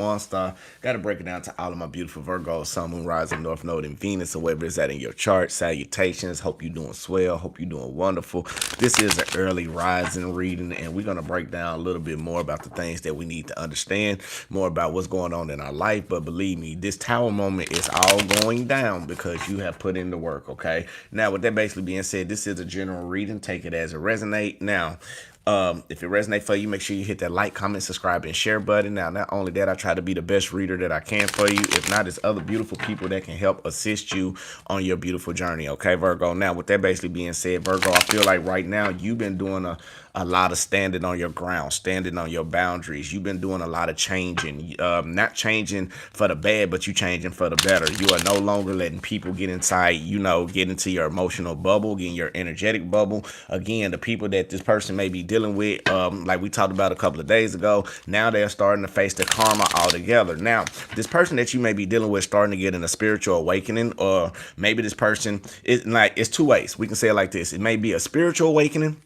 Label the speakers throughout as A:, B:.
A: One star. Got to break it down to all of my beautiful Virgos, Sun, Moon, Rising, North Node, and Venus, or wherever it's at in your chart. Salutations. Hope you're doing swell. Hope you're doing wonderful. This is an early rising reading, and we're going to break down a little bit more about the things that we need to understand, more about what's going on in our life. But believe me, this tower moment is all going down because you have put in the work, okay? Now, with that basically being said, this is a general reading. Take it as it resonates. Now, if it resonates for you, make sure you hit that like, comment, subscribe, and share button. Now, not only that, I try to be the best reader that I can for you. If not, there's other beautiful people that can help assist you on your beautiful journey. Okay, Virgo. Now, with that basically being said, Virgo, I feel like right now you've been doing a lot of standing on your ground, standing on your boundaries. You've been doing a lot of changing, not changing for the bad, but you changing for the better. You are no longer letting people get inside, get into your emotional bubble, get in your energetic bubble. Again, the people that this person may be dealing with, like we talked about a couple of days ago, now they're starting to face the karma altogether. Now, this person that you may be dealing with starting to get in a spiritual awakening, or maybe this person is like, it's two ways. We can say it like this. It may be a spiritual awakening,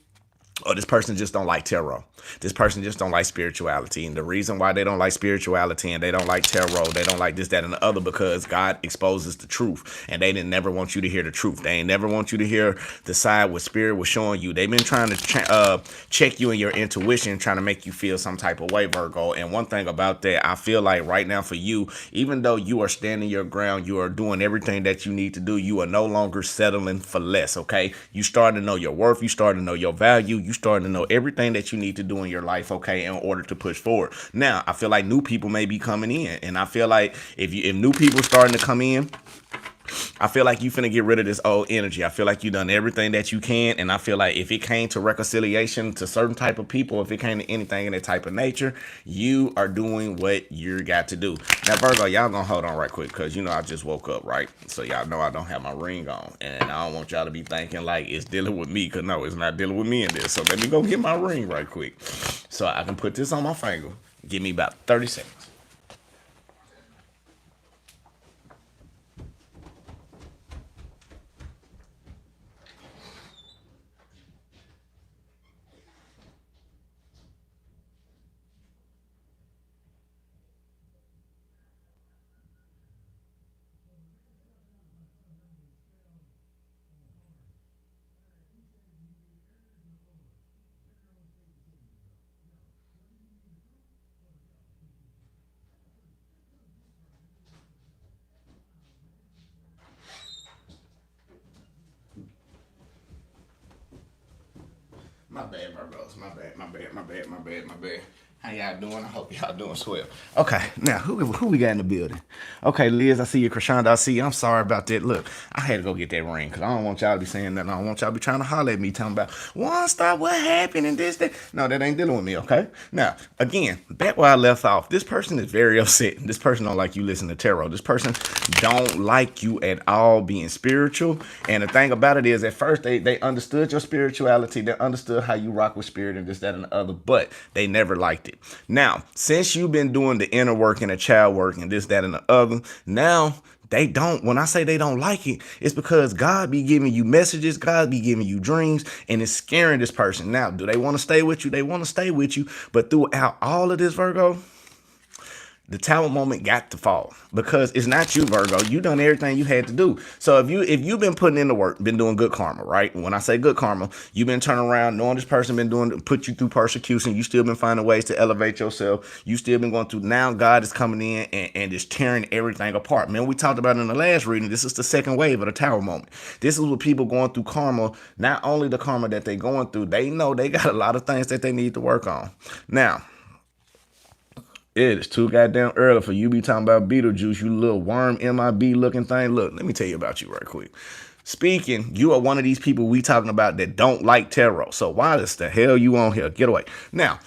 A: or this person just don't like tarot. This person just don't like spirituality. And the reason why they don't like spirituality and they don't like tarot, they don't like this, that, and the other, because God exposes the truth. And they didn't never want you to hear the truth. They ain't never want you to hear the side what spirit was showing you. They've been trying to check you in your intuition, trying to make you feel some type of way, Virgo. And one thing about that, I feel like right now for you, even though you are standing your ground, you are doing everything that you need to do, you are no longer settling for less, okay? You starting to know your worth. You starting to know your value. You starting to know everything that you need to do in your life, okay, in order to push forward. Now, I feel like new people may be coming in, and I feel like if new people starting to come in, I feel like you finna get rid of this old energy. I feel like you done everything that you can, and I feel like if it came to reconciliation to certain type of people, if it came to anything in that type of nature, you are doing what you got to do. Now, Virgo, y'all gonna hold on right quick, because I just woke up, right? So y'all know I don't have my ring on, and I don't want y'all to be thinking like it's dealing with me, because no, it's not dealing with me in this. So let me go get my ring right quick so I can put this on my finger. Give me about 30 seconds. My bad, Virgos. My bad. How y'all doing? I hope y'all doing swell. Okay, now who we got in the building? Okay, Liz, I see you. Krishanda, I see you. I'm sorry about that. Look, I had to go get that ring because I don't want y'all to be saying that. I don't want y'all to be trying to holler at me talking about one star, what happened and this, that. No, that ain't dealing with me, okay? Now, again, back where I left off, this person is very upset. This person don't like you listen to tarot. This person don't like you at all being spiritual. And the thing about it is, at first, they understood your spirituality. They understood how you rock with spirit and this, that, and the other, but they never liked it. Now, since you've been doing the inner work and the child work and this, that, and the other, now they don't, when I say they don't like it, it's because God be giving you messages, God be giving you dreams, and it's scaring this person. Now, do they want to stay with you? They want to stay with you, but throughout all of this, Virgo, the tower moment got to fall because it's not you, Virgo. You done everything you had to do. So if you've been putting in the work, been doing good karma, right? When I say good karma, you've been turning around, knowing this person been doing, put you through persecution. You still been finding ways to elevate yourself. You still been going through. Now God is coming in and just tearing everything apart. Man, we talked about in the last reading. This is the second wave of the tower moment. This is what people going through karma. Not only the karma that they going through, they know they got a lot of things that they need to work on. Now, it is too goddamn early for you be talking about Beetlejuice, you little worm MIB looking thing. Look, let me tell you about you right quick. Speaking, you are one of these people we talking about that don't like tarot. So why the hell you on here? Get away. Now,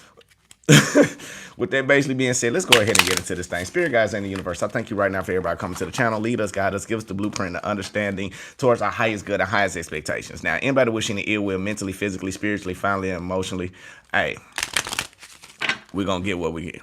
A: with that basically being said, let's go ahead and get into this thing. Spirit guides in the universe, I thank you right now for everybody coming to the channel. Lead us, guide us, give us the blueprint, the understanding towards our highest good and highest expectations. Now, anybody wishing the ill will mentally, physically, spiritually, finally, and emotionally, hey, we're going to get what we get.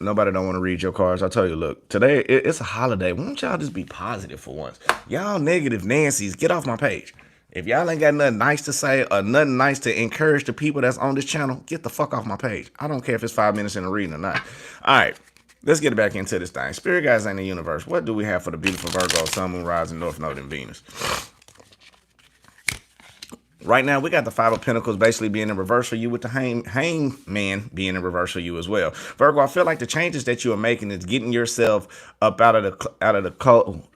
A: Nobody don't want to read your cards. I tell you, look, today it's a holiday. Why don't y'all just be positive for once? Y'all negative Nancy's, get off my page. If y'all ain't got nothing nice to say or nothing nice to encourage the people that's on this channel, get the fuck off my page. I don't care if it's 5 minutes in the reading or not. All right, let's get back into this thing. Spirit guys in the universe, what do we have for the beautiful Virgo, Sun, Moon, Rising, North Node, and Venus? Right now, we got the Five of Pentacles basically being in reverse for you, with the hangman being in reverse for you as well. Virgo, I feel like the changes that you are making is getting yourself up out of the cold.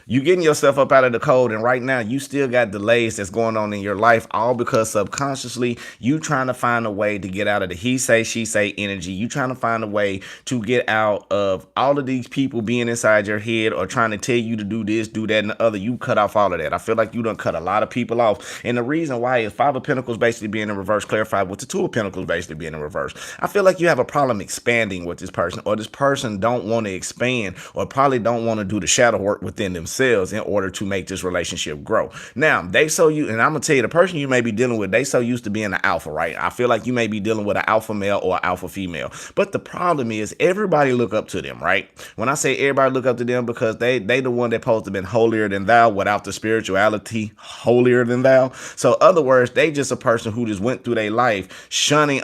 A: You getting yourself up out of the cold, and right now you still got delays that's going on in your life, all because subconsciously you trying to find a way to get out of the he say she say energy. You trying to find a way to get out of all of these people being inside your head or trying to tell you to do this, do that, and the other. You cut off all of that. I feel like you done cut a lot of people off, and the reason why is Five of Pentacles basically being in reverse clarified with the Two of Pentacles basically being in reverse. I feel like you have a problem expanding with this person, or this person don't want to expand, or probably don't want to do the shadow work within themselves in order to make this relationship grow. Now, they so you, and I'm gonna tell you, the person you may be dealing with, they so used to being an alpha, right? I feel like you may be dealing with an alpha male or an alpha female. But the problem is everybody look up to them, right? When I say everybody look up to them, because they the one that supposed to have been holier than thou without the spirituality holier than thou. So other words, they just a person who just went through their life shutting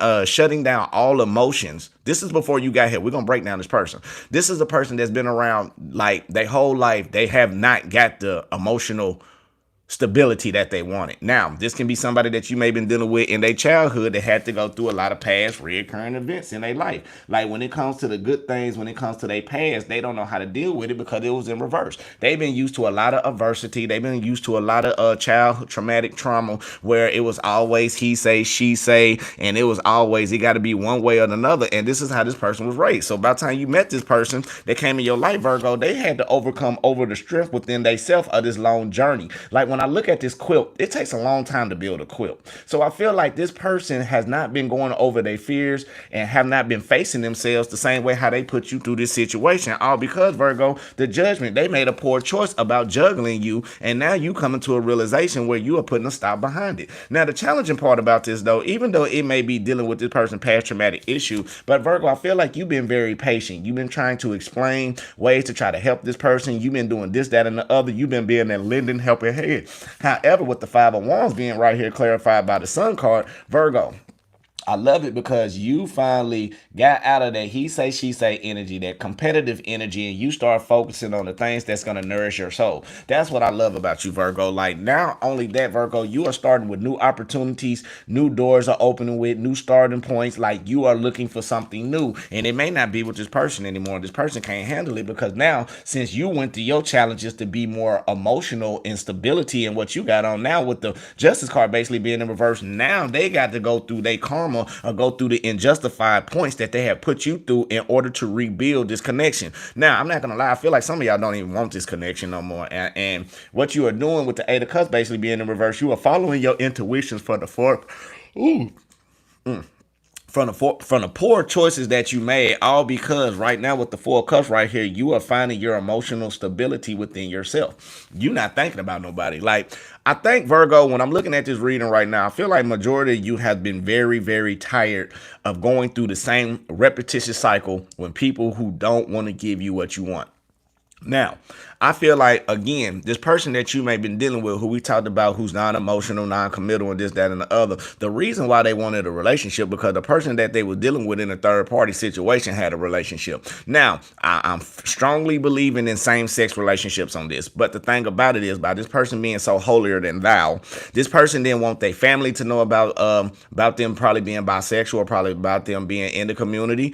A: down all emotions. This is before you got here. We're going to break down this person. This is a person that's been around like their whole life. They have not got the emotional stability that they wanted. Now, this can be somebody that you may have been dealing with in their childhood that had to go through a lot of past recurring events in their life. Like when it comes to the good things, when it comes to their past, they don't know how to deal with it because it was in reverse. They've been used to a lot of adversity. They've been used to a lot of childhood traumatic trauma where it was always he say, she say, and it was always, it got to be one way or another. And this is how this person was raised. So by the time you met this person that came in your life, Virgo, they had to overcome over the strength within themselves of this long journey. Like when I look at this quilt, it takes a long time to build a quilt. So I feel like this person has not been going over their fears and have not been facing themselves the same way how they put you through this situation. All because, Virgo, the judgment, they made a poor choice about juggling you, and now you coming to a realization where you are putting a stop behind it. Now, the challenging part about this, though, even though it may be dealing with this person's past traumatic issue, but Virgo, I feel like you've been very patient. You've been trying to explain ways to try to help this person. You've been doing this, that, and the other. You've been being that lending helping hand. However, with the Five of Wands being right here clarified by the Sun card, Virgo, I love it because you finally got out of that he say, she say energy, that competitive energy, and you start focusing on the things that's going to nourish your soul. That's what I love about you, Virgo. Like, not only that, Virgo, you are starting with new opportunities, new doors are opening with new starting points. Like, you are looking for something new, and it may not be with this person anymore. This person can't handle it because now, since you went through your challenges to be more emotional instability and what you got on now with the Justice card basically being in reverse, now they got to go through their karma or go through the unjustified points that they have put you through in order to rebuild this connection. Now, I'm not going to lie. I feel like some of y'all don't even want this connection no more. And what you are doing with the Eight of Cups basically being in reverse, you are following your intuitions for the fourth. Ooh. From the poor choices that you made, all because right now with the Four of Cups right here, you are finding your emotional stability within yourself. You're not thinking about nobody. Like, I think, Virgo, when I'm looking at this reading right now, I feel like majority of you have been very, very tired of going through the same repetitious cycle when people who don't want to give you what you want. Now, I feel like, again, this person that you may have been dealing with, who we talked about, who's non-emotional, non-committal, and this, that, and the other, the reason why they wanted a relationship, because the person that they were dealing with in a third-party situation had a relationship. Now, I'm strongly believing in same-sex relationships on this, but the thing about it is, by this person being so holier than thou, this person didn't want their family to know about them probably being bisexual, or probably about them being in the community.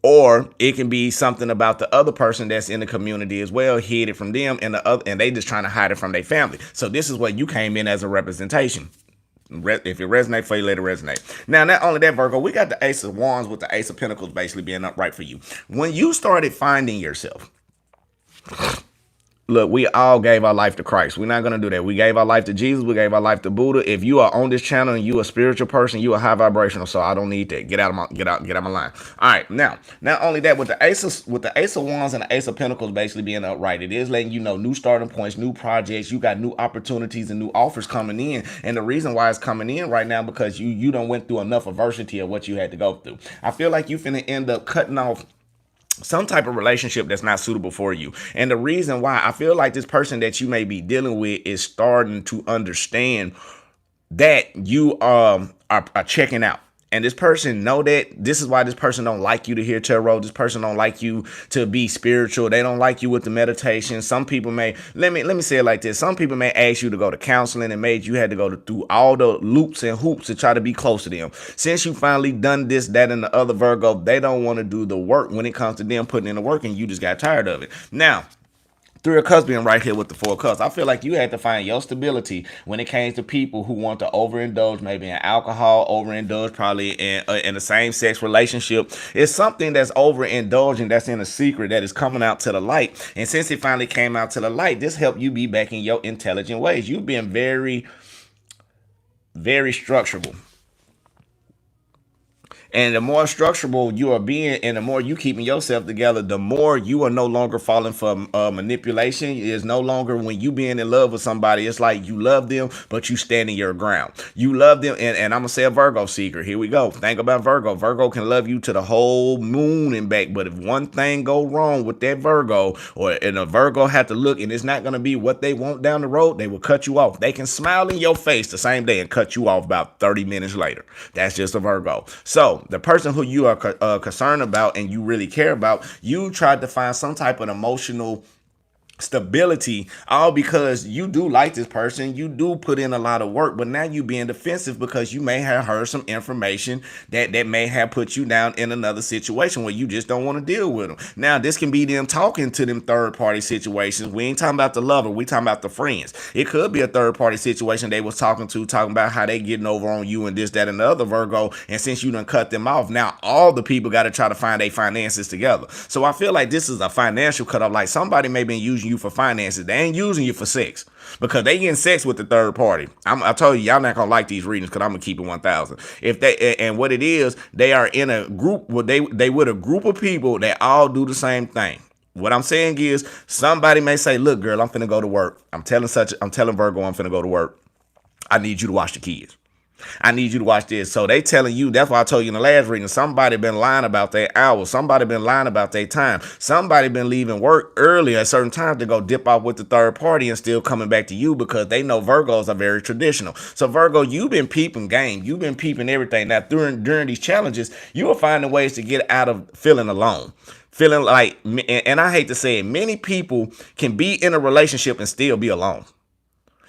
A: Or it can be something about the other person that's in the community as well, hid it from them, and they just trying to hide it from their family. So this is what you came in as a representation. If it resonates for you, let it resonate. Now, not only that, Virgo, we got the Ace of Wands with the Ace of Pentacles basically being upright for you. When you started finding yourself, look, we all gave our life to Christ. We're not going to do that. We gave our life to Jesus. We gave our life to Buddha. If you are on this channel and you a spiritual person, you are high vibrational. So I don't need that. Get out of my line. All right. Now, not only that, with the Ace of Wands and the Ace of Pentacles basically being upright, it is letting you know new starting points, new projects. You got new opportunities and new offers coming in. And the reason why it's coming in right now, because you don't went through enough adversity of what you had to go through. I feel like you finna end up cutting off some type of relationship that's not suitable for you. And the reason why I feel like this person that you may be dealing with is starting to understand that you are checking out. And this person know that this is why this person don't like you to hear tarot. This person don't like you to be spiritual. They don't like you with the meditation. Some people may let me say it like this. Some people may ask you to go to counseling and made you had to go through all the loops and hoops to try to be close to them. Since you finally done this, that, and the other, Virgo, they don't want to do the work when it comes to them putting in the work, and you just got tired of it. Now, Three of Cups being right here with the Four of Cups. I feel like you had to find your stability when it came to people who want to overindulge, maybe in alcohol, overindulge probably in a same sex relationship. It's something that's overindulging, that's in a secret that is coming out to the light. And since it finally came out to the light, this helped you be back in your intelligent ways. You've been very, very structurable. And the more structurable you are being and the more you keeping yourself together, the more you are no longer falling for manipulation. It is no longer when you being in love with somebody, it's like you love them, but you stand in your ground. You love them. And I'm going to say a Virgo secret. Here we go. Think about Virgo. Virgo can love you to the whole moon and back. But if one thing go wrong with that Virgo, and a Virgo have to look and it's not going to be what they want down the road, they will cut you off. They can smile in your face the same day and cut you off about 30 minutes later. That's just a Virgo. So the person who you are concerned about and you really care about, you tried to find some type of emotional stability, all because you do like this person, you do put in a lot of work, but now you being defensive because you may have heard some information that may have put you down in another situation where you just don't want to deal with them. Now this can be them talking to them third party situations. We ain't talking about the lover, we talking about the friends. It could be a third party situation they was talking about how they getting over on you and this, that, and the other, Virgo. And since you done cut them off, now all the people got to try to find their finances together. So I feel like this is a financial cutoff. Like somebody may be using you for finances. They ain't using you for sex because they getting sex with the third party. I told you, y'all not gonna like these readings because I'm gonna keep it 1,000. If they and what it is, they are in a group where they with a group of people that all do the same thing. What I'm saying is somebody may say, look, girl, I'm finna go to work. I'm telling Virgo I'm finna go to work. I need you to watch the kids. I need you to watch this. So they telling you, that's why I told you in the last reading, somebody been lying about their hours. Somebody been lying about their time. Somebody been leaving work early at certain times to go dip off with the third party and still coming back to you because they know Virgos are very traditional. So Virgo, you've been peeping game. You've been peeping everything. Now during these challenges, you are finding ways to get out of feeling alone. Feeling like, and I hate to say it, many people can be in a relationship and still be alone.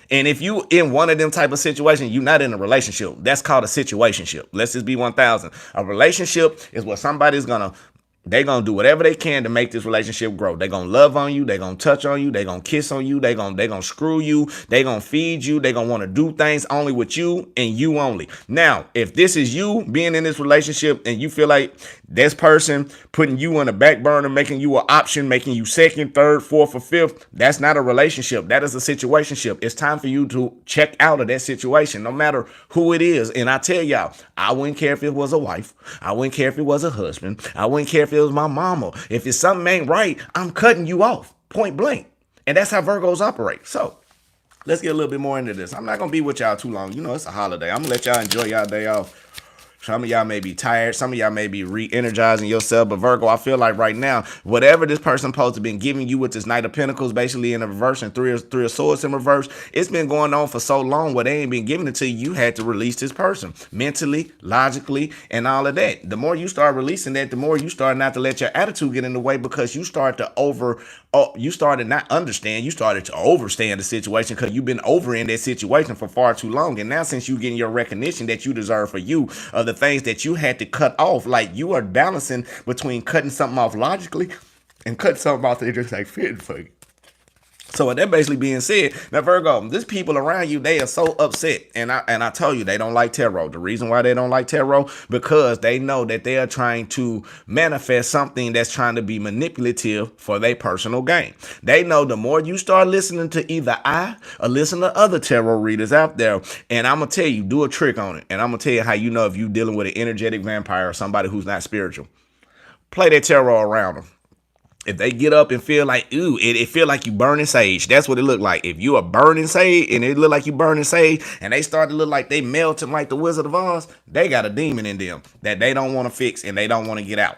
A: And if you in one of them type of situations, you're not in a relationship. That's called a situationship. Let's just be 1,000. A relationship is what somebody's they gonna do whatever they can to make this relationship grow. They gonna love on you. They gonna touch on you. They gonna kiss on you. They gonna screw you. They gonna feed you. They gonna want to do things only with you and you only. Now, if this is you being in this relationship and you feel like this person putting you on the back burner, making you an option, making you second, third, fourth, or fifth, that's not a relationship. That is a situationship. It's time for you to check out of that situation, no matter who it is. And I tell y'all, I wouldn't care if it was a wife. I wouldn't care if it was a husband. I wouldn't care if it was my mama. If it's something ain't right, I'm cutting you off, point blank. And that's how Virgos operate. So let's get a little bit more into this. I'm not going to be with y'all too long. You know, it's a holiday. I'm going to let y'all enjoy y'all day off. Some of y'all may be tired. Some of y'all may be re-energizing yourself. But Virgo, I feel like right now, whatever this person supposed to been giving you with this Knight of Pentacles, basically in a reverse and three of Swords in reverse, it's been going on for so long where they ain't been giving it to you. You had to release this person mentally, logically, and all of that. The more you start releasing that, the more you start not to let your attitude get in the way because you start to you started not understand, you started to overstand the situation because you've been over in that situation for far too long. And now since you getting your recognition that you deserve for you, the things that you had to cut off, like you are balancing between cutting something off logically and cutting something off that just like fitting for you. So with that basically being said, now Virgo, these people around you, they are so upset. And I told you they don't like tarot. The reason why they don't like tarot, because they know that they are trying to manifest something that's trying to be manipulative for their personal gain. They know the more you start listening to either I or listen to other tarot readers out there, and I'm going to tell you, do a trick on it. And I'm going to tell you how you know if you're dealing with an energetic vampire or somebody who's not spiritual. Play that tarot around them. If they get up and feel like, ooh, it feel like you burning sage. That's what it look like. If you are burning sage and it look like you burning sage and they start to look like they melting like the Wizard of Oz, they got a demon in them that they don't want to fix and they don't want to get out.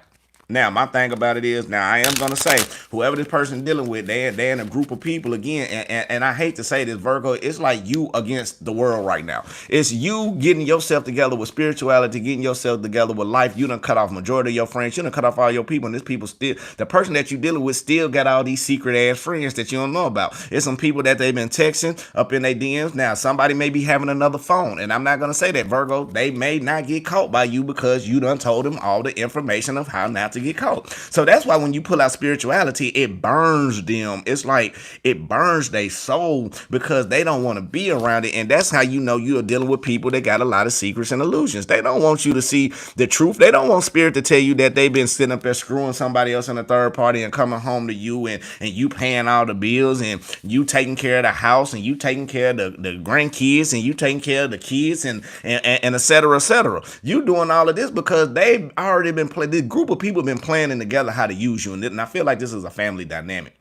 A: Now, my thing about it is, now I am gonna say, whoever this person dealing with, they're in a group of people again, and I hate to say this, Virgo, it's like you against the world right now. It's you getting yourself together with spirituality, getting yourself together with life. You done cut off majority of your friends, you done cut off all your people, and this people still, the person that you dealing with still got all these secret ass friends that you don't know about. It's some people that they've been texting up in their DMs. Now, somebody may be having another phone, and I'm not gonna say that, Virgo, they may not get caught by you because you done told them all the information of how not to get caught. So that's why when you pull out spirituality, it burns them. It's like it burns their soul because they don't want to be around it. And that's how you know you're dealing with people that got a lot of secrets and illusions. They don't want you to see the truth. They don't want spirit to tell you that they've been sitting up there screwing somebody else in a third party and coming home to you, and you paying all the bills, and you taking care of the house, and you taking care of the grandkids, and you taking care of the kids, and et cetera, et cetera. You doing all of this because they've already been playing. This group of people have been planning together how to use you, and I feel like this is a family dynamic.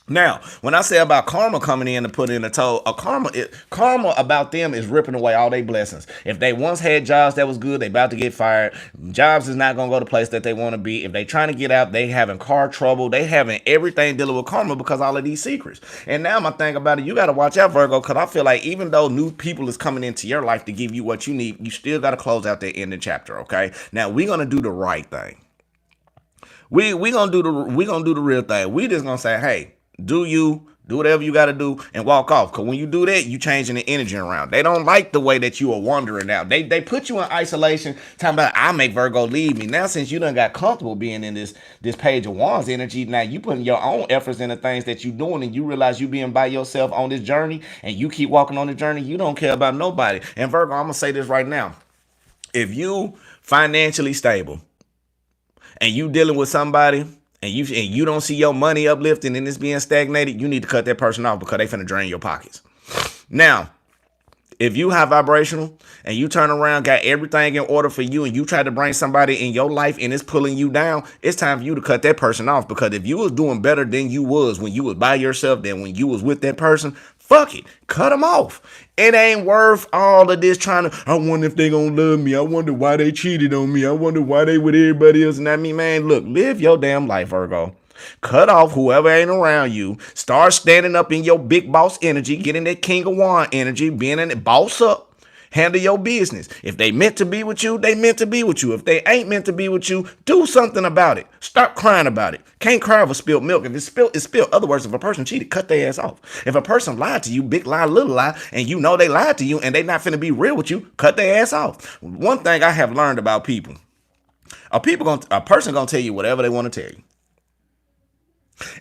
A: Now, when I say about karma coming in to put in a toll, karma about them is ripping away all their blessings. If they once had jobs that was good, they about to get fired. Jobs is not gonna go to the place that they want to be. If they trying to get out, they having car trouble. They having everything dealing with karma because all of these secrets. And now my thing about it, you got to watch out, Virgo, because I feel like even though new people is coming into your life to give you what you need, you still got to close out that ending chapter. Okay. Now we're gonna do the right thing. We gonna do the real thing. We just gonna say, hey, do whatever you got to do and walk off. Because when you do that, you changing the energy around. They don't like the way that you are wandering now. They put you in isolation, talking about, I make Virgo leave me. Now, since you done got comfortable being in this Page of Wands energy, now you putting your own efforts into things that you doing, and you realize you being by yourself on this journey, and you keep walking on the journey. You don't care about nobody. And Virgo, I'm going to say this right now. If you financially stable and you dealing with somebody, and you don't see your money uplifting and it's being stagnated, you need to cut that person off because they finna drain your pockets. Now, if you high vibrational and you turn around, got everything in order for you, and you try to bring somebody in your life and it's pulling you down, it's time for you to cut that person off. Because if you was doing better than you was when you was by yourself than when you was with that person, fuck it, cut them off. It ain't worth all of this trying to, I wonder if they gonna love me. I wonder why they cheated on me. I wonder why they with everybody else. And I mean, man, look, live your damn life, Virgo. Cut off whoever ain't around you. Start standing up in your big boss energy, getting that King of Wand energy, being in it, boss up. Handle your business. If they meant to be with you, they meant to be with you. If they ain't meant to be with you, do something about it. Stop crying about it. Can't cry over spilled milk. If it's spilled, it's spilled. Other words, if a person cheated, cut their ass off. If a person lied to you, big lie, little lie, and you know they lied to you and they not finna be real with you, cut their ass off. One thing I have learned about people, a person gonna tell you whatever they want to tell you.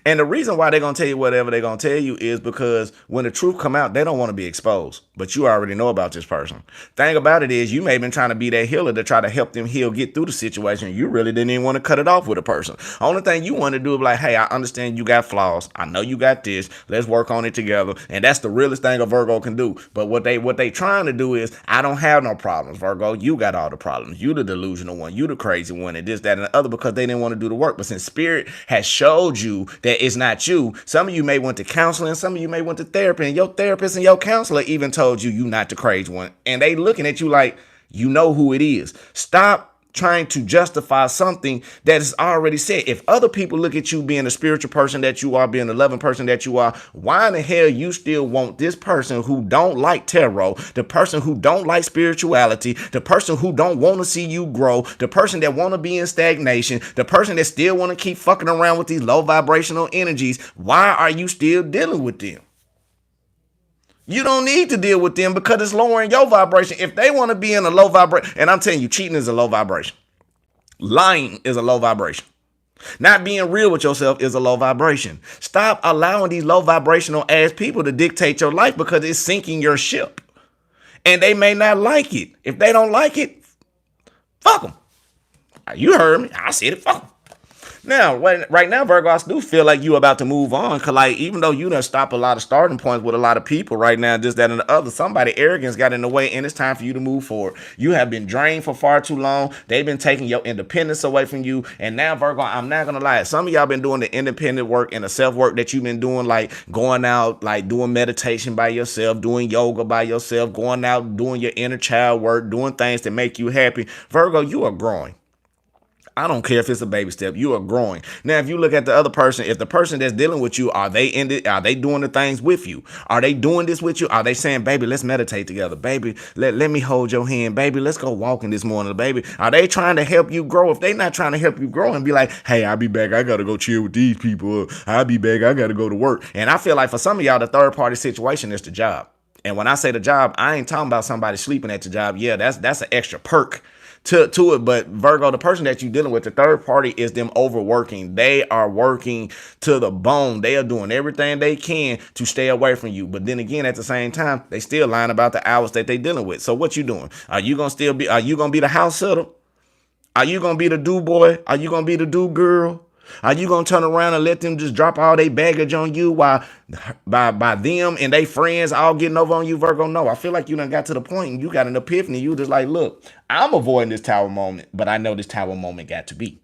A: And the reason why they're going to tell you whatever they're going to tell you is because when the truth come out, they don't want to be exposed. But you already know about this person. Thing about it is you may have been trying to be that healer to try to help them heal, get through the situation. You really didn't even want to cut it off with a person. Only thing you want to do is like, hey, I understand you got flaws. I know you got this. Let's work on it together. And that's the realest thing a Virgo can do. But what they trying to do is, I don't have no problems, Virgo. You got all the problems. You the delusional one. You the crazy one, and this, that, and the other, because they didn't want to do the work. But since Spirit has showed you that it's not you. Some of you may went to counseling, some of you may went to therapy, and your therapist and your counselor even told you not the crazy one. And they looking at you like, you know who it is. Stop trying to justify something that is already said. If other people look at you being the spiritual person that you are, being the loving person that you are, why in the hell you still want this person who don't like tarot, the person who don't like spirituality, the person who don't want to see you grow, the person that want to be in stagnation, the person that still want to keep fucking around with these low vibrational energies? Why are you still dealing with them? You don't need to deal with them because it's lowering your vibration. If they want to be in a low vibration, and I'm telling you, cheating is a low vibration. Lying is a low vibration. Not being real with yourself is a low vibration. Stop allowing these low vibrational ass people to dictate your life because it's sinking your ship. And they may not like it. If they don't like it, fuck them. You heard me. I said it. Fuck them. Now, right now, Virgo, I do feel like you about to move on. Because, like, even though you done stop a lot of starting points with a lot of people right now, just that and the other, somebody arrogance got in the way, and it's time for you to move forward. You have been drained for far too long. They've been taking your independence away from you. And now, Virgo, I'm not going to lie. Some of y'all been doing the independent work and the self-work that you've been doing, like going out, like doing meditation by yourself, doing yoga by yourself, going out, doing your inner child work, doing things that make you happy. Virgo, you are growing. I don't care if it's a baby step. You are growing. Now, if you look at the other person, if the person that's dealing with you, are they in it? Are they doing the things with you? Are they doing this with you? Are they saying, baby, let's meditate together? Baby, let me hold your hand. Baby, let's go walking this morning. Baby, are they trying to help you grow? If they not trying to help you grow and be like, hey, I'll be back. I got to go chill with these people. I'll be back. I got to go to work. And I feel like for some of y'all, the third party situation is the job. And when I say the job, I ain't talking about somebody sleeping at the job. Yeah, that's an extra perk to it. But Virgo, the person that you're dealing with, the third party, is them overworking. They are working to the bone. They are doing everything they can to stay away from you. But then again, at the same time, they still lying about the hours that they dealing with. So what you doing? Are you gonna be the house sitter? Are you gonna be the do boy? Are you gonna be the do girl? Are you gonna turn around and let them just drop all their baggage on you while by them and they friends all getting over on you, Virgo? No, I feel like you done got to the point and you got an epiphany. You just like, look, I'm avoiding this tower moment, but I know this tower moment got to be.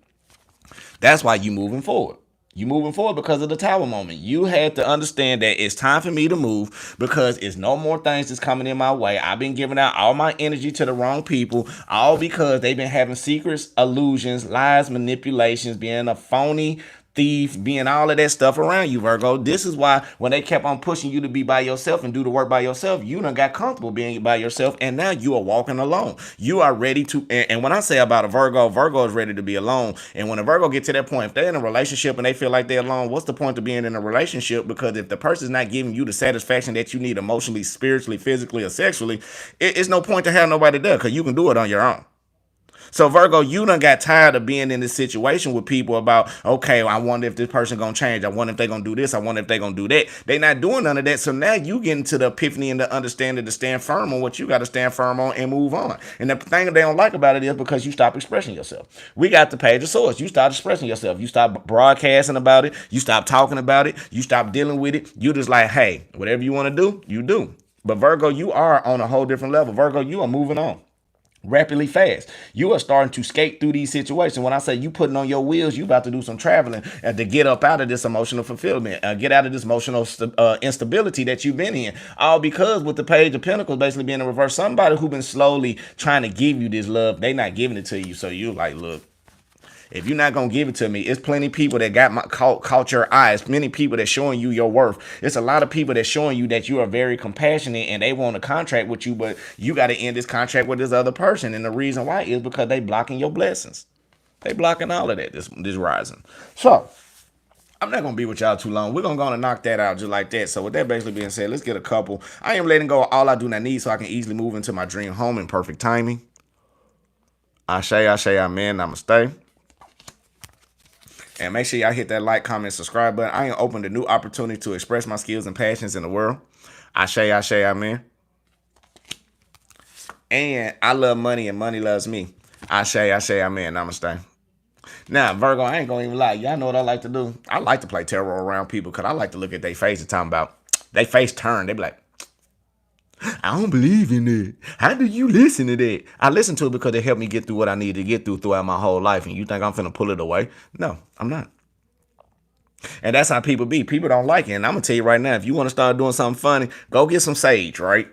A: That's why you moving forward. You moving forward because of the tower moment. You had to understand that it's time for me to move because it's no more things that's coming in my way. I've been giving out all my energy to the wrong people, all because they've been having secrets, illusions, lies, manipulations, being a phony thief, being all of that stuff around you, Virgo. This is why when they kept on pushing you to be by yourself and do the work by yourself, you done got comfortable being by yourself, and now you are walking alone. You are ready to, and when I say about a Virgo, Virgo is ready to be alone. And when a Virgo get to that point, if they're in a relationship and they feel like they're alone, what's the point of being in a relationship? Because if the person's not giving you the satisfaction that you need emotionally, spiritually, physically, or sexually, it's no point to have nobody there because you can do it on your own. So Virgo, you done got tired of being in this situation with people about, okay, I wonder if this person gonna change. I wonder if they gonna do this. I wonder if they gonna do that. They not doing none of that. So now you get into the epiphany and the understanding to stand firm on what you got to stand firm on and move on. And the thing that they don't like about it is because you stop expressing yourself. We got the page of swords. You start expressing yourself. You stop broadcasting about it. You stop talking about it. You stop dealing with it. You just like, hey, whatever you want to do, you do. But Virgo, you are on a whole different level. Virgo, you are moving on rapidly fast. You are starting to skate through these situations. When I say you putting on your wheels, you about to do some traveling to get up out of this emotional fulfillment, get out of this emotional instability that you've been in. All because with the page of pentacles basically being in reverse, somebody who been slowly trying to give you this love, they not giving it to you. So you like, look, if you're not gonna give it to me, it's plenty of people that got caught your eyes. Many people that showing you your worth. It's a lot of people that showing you that you are very compassionate and they want a contract with you, but you got to end this contract with this other person. And the reason why is because they blocking your blessings. They blocking all of that. This rising. So I'm not gonna be with y'all too long. We're gonna knock that out just like that. So with that basically being said, let's get a couple. I am letting go of all I do not need so I can easily move into my dream home in perfect timing. Ashe, amen, namaste. And make sure y'all hit that like, comment, subscribe button. I am open to new opportunity to express my skills and passions in the world. Ashe, amen. And I love money and money loves me. Ashe, amen. Namaste. Now, Virgo, I ain't gonna even lie. Y'all know what I like to do? I like to play tarot around people because I like to look at their face and talk about they face turn. They be like, I don't believe in it. How do you listen to that? I listen to it because it helped me get through what I need to get through throughout my whole life. And you think I'm finna pull it away? No, I'm not. And that's how people be. People don't like it. And I'm going to tell you right now, if you want to start doing something funny, go get some sage, right?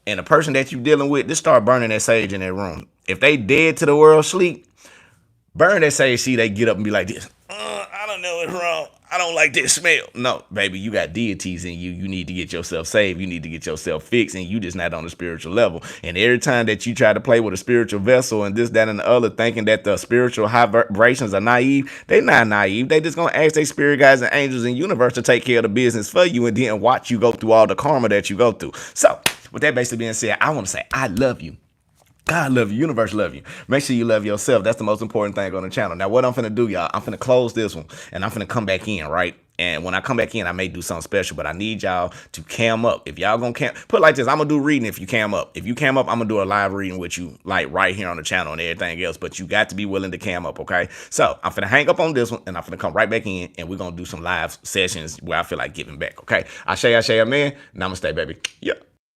A: And the person that you dealing with, just start burning that sage in that room. If they dead to the world sleep, burn that sage, see they get up and be like this. I don't know what's wrong. I don't like this smell. No, baby, you got deities in you. You need to get yourself saved. You need to get yourself fixed, and you just not on the spiritual level. And every time that you try to play with a spiritual vessel and this, that, and the other, thinking that the spiritual high vibrations are naive, they not naive. They just gonna ask their spirit guides and angels in the universe to take care of the business for you and then watch you go through all the karma that you go through. So, with that basically being said, I want to say I love you. God love you. Universe love you. Make sure you love yourself. That's the most important thing on the channel. Now, what I'm finna do, y'all, I'm finna close this one and I'm finna come back in, right? And when I come back in, I may do something special, but I need y'all to cam up. If y'all gonna cam, put it like this, I'm gonna do reading if you cam up. If you cam up, I'm gonna do a live reading with you, like right here on the channel and everything else, but you got to be willing to cam up, okay? So I'm finna hang up on this one and I'm finna come right back in and we're gonna do some live sessions where I feel like giving back, okay? Ashe, amen. Namaste, baby. Yeah.